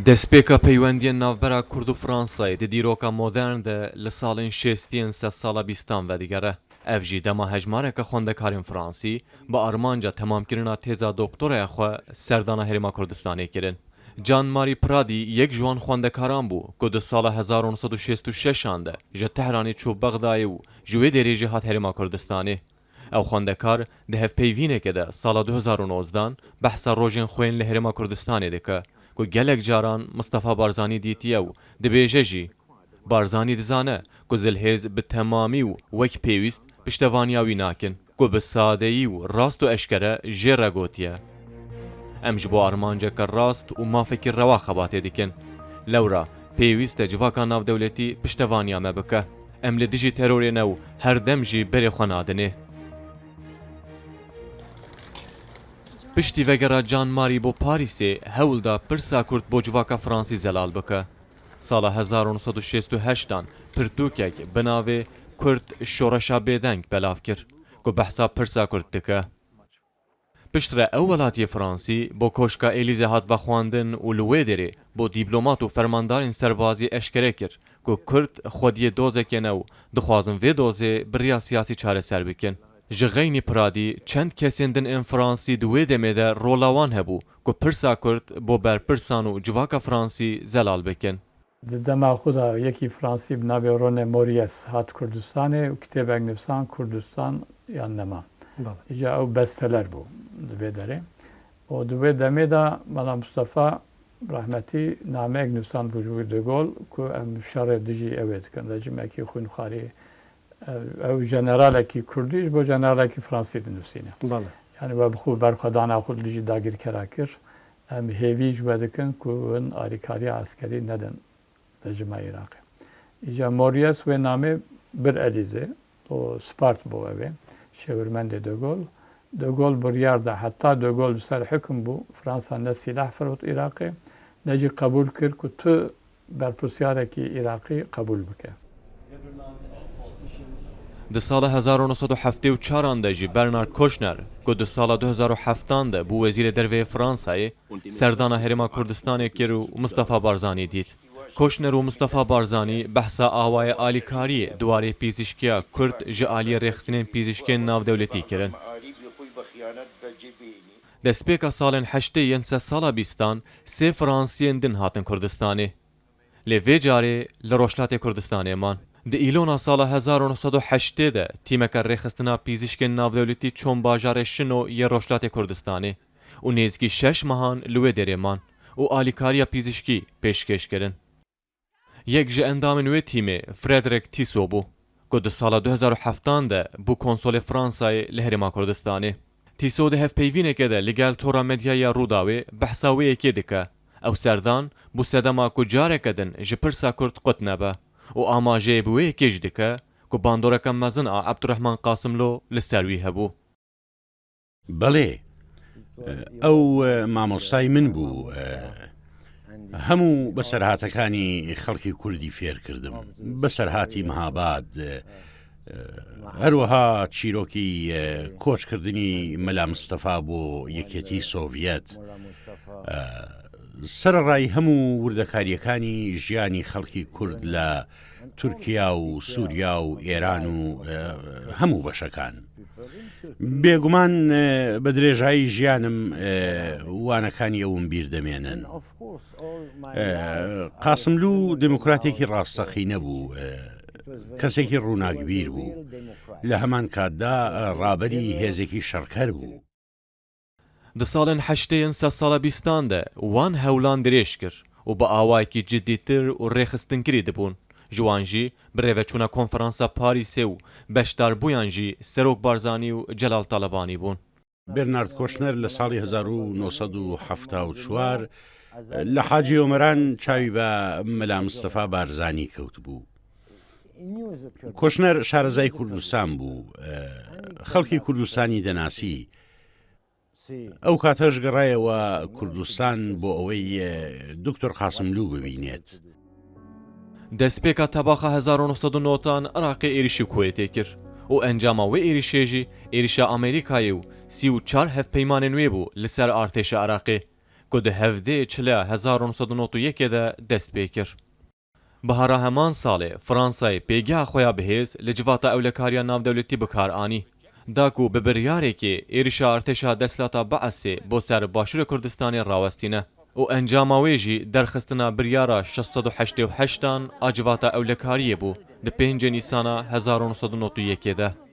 دەستپێکە پەیوەندیە ناوبەرە کورد و فرانسای دی دیرۆکە مۆدرن de li salên şêstiyên sed sala bîstan vedîgere. Ev jî dema hejmareka xwendekarên Fransî bi armanca temamkirina têza doktoraya xwe serdana Herêma Kurdistanê kirin. Can-Marî Pradî yek ji wan xwendekaran bû ku di sala 1966 de ji Tehranê çû Bexdayê û ji wê derê jî hat Herêma Kurdistanê. Ew xwendekar di hevpeyvînekê de sala 2019 behsa rojên xwên li Herêma Kurdistanê dike ku gelek caran Mustafa Barzanî dîtiye û dibêje jî Barzanî dizane ku Zilhêz bi temamî û wek pêwîst piştevaniya wî nakin ku bi sadeyî û rast û eşkere jê re gotiye. Em ji bo armanceke rast û mafekî rewa xebatê dikin. Lewra pêwîst e civaka navdewletî piştevaniya me bike. Em li dijî terorê ne û her dem jî berê xwe nadinê. Piştî vegera Can-Marî bo Parîsê hewl da pirsa Kurd bo civaka Fransî zelal bike. Sala 1968 pirtûkek bi navê Kurd Şoreşa Bêdeng belav kir ku behsa pirsa Kurd dike. Piştre ew welatiyê Fransî bo koşka Elîze hat vexwandin û li wê derê bo dîplomat û fermandarên serbazî eşkere kir ku Kurd xwediyê dozekê ne û dixwazin vê dozê biriya siyasî çareser bikin. Ji Ğeynî Pradî çend kesên din ên Fransî di wê demê de rola wan hebû ku pirsa Kurd bo berpirsan û civaka Fransî zelal bikin. Di dema xwe da yekî Fransî bi navê René Moriès hat Kurdistanê û kitêbek nivîsan Kurdistan yan Neman. Îja ew besteler bû di vê derê. û di wê demê de mala Mustafa rahmetî nameyek nivîsan bû ji wî de Gaulle ku em şerê dijî evê dikin. Rejimekî xwînxwarî ew jeneralekî Kurdî ji bo jeneralekî Fransî dinivîsîne. Yani we bi xwe berxwedana xwe dijî dagîrkera kir. Em hêvî ji we dikin ku hûn alîkariya eskerî nedin rejima Iraqê. Îja Moriès wê namê bir Elîze o spart bû evê şêwirmendê de Gaulle. De Gaulle biryar da heta de Gaulle li ser hikm bû Fransa ne sîlah firot Iraqê ne jî qebûl kir ku tu berpirsyarekî Iraqî qebûl bike. Di sala 1974 de jî Bernard Kouchner ku di sala 2007 de bû Wezîrê Derveyê Fransayê serdana Herêma Kurdistanê kir û Mustafa Barzanî dît. Kouchner û Mustafa Barzanî behsa awayê alîkariyê duwarê pîzîşkiya Kurd ji aliyê rêxistinên pîzîşkên navdewletî kirin. Destpêka salên heştê yên sed sala bîstan sê Fransiyên din hatin Kurdistanê. Lê vê carê li Rojhilatê Kurdistanê man. Di îlona sala 1980 de tîmeka rêxistina pîzîşkên navdewletî çûn bajarê Şino yê Rojhilatê Kurdistanê û nêzîkî 6 mehan li wê derê man û alîkariya pîzîşkî pêşkêş kirin. Yek ji endamên wê tîmê Frederick Tissot bû ku di sala 2007 de bû konsolê Fransayê li Herêma Kurdistanê. Tissot di hevpeyvînekê de li gel tora medyaya Rûdawê behsa wê yekê dike. Ew serdan bû sedema ku careke din ji pirsa Kurd qut nebe û amajeyê bi wê yekê jî dike ku bandoreka mezin a Ebdurrehman Qasimlo li ser wî hebû. بەڵێ ئەو مامۆستای من بوو هەموو بەسەرهاتەکانی خەڵکی کوردی فێر کردم بەسەرهاتی مەهاباد هەروەها چیرۆکی کۆچکردنی مەلا مستەفا بۆ یەکێتی سۆڤیەت سەرڕای هەموو وردەکاریەکانی ژیانی خەڵکی کورد لە تورکیا و سووریا و ئێران و هەموو بەشەکان بێگومان بە درێژایی ژیانم وانەکانی ئەوم بیر دەمێنن. قاسملوو دموکراتێکی ڕاستەقی نەبوو کەسێکی ڕووناکبیر بوو لە هەمان کاتدا ڕابەری هێزێکی شەڕکەر بوو. Di salên heştê yên sed sala bîstan de wan hewlan dirêj kir û bi awayekî ciddîtir û rêxistinkirî dibûn. Ji wan jî bi rêveçûna konferansa Parîsê û beşdarbûyan jî Serok Barzanî û Celal Talebanî bûn. Bernard Kouchner لە ساڵی 1974 لە حاجی ئۆمەران چاوی بە مەلا مستەفا بارزانی کەوت بوو. کۆشنەر شارەزای کوردستان بوو خەڵکی کوردستانی دەناسی ئەو کاتەش گەڕایەوە کوردستان بۆ ئەوەی دکتۆر قاسملوو ببینێت. Destpêka tebaxa 1990 Iraqê êrişî Kuwêtê kir û encama wê êrişê jî êrişa Amerîkayê û 34 hevpeymanên wê bû li ser artêşa Iraqê. ku di hevdê çila 1991 de dest pê kir. Bihara heman salê Fransayê pêgeha xwe ya bihêz li civata ewlekariya navdewletî bi kar anî. Da ku bi biryarekê êrişa artêşa desthilata Beesê bo ser Başûra Kurdistanê rawestîne û encama wê jî derxistina biryara 688 a civata ewlekariyê bû di 5 Nîsana 1991 de.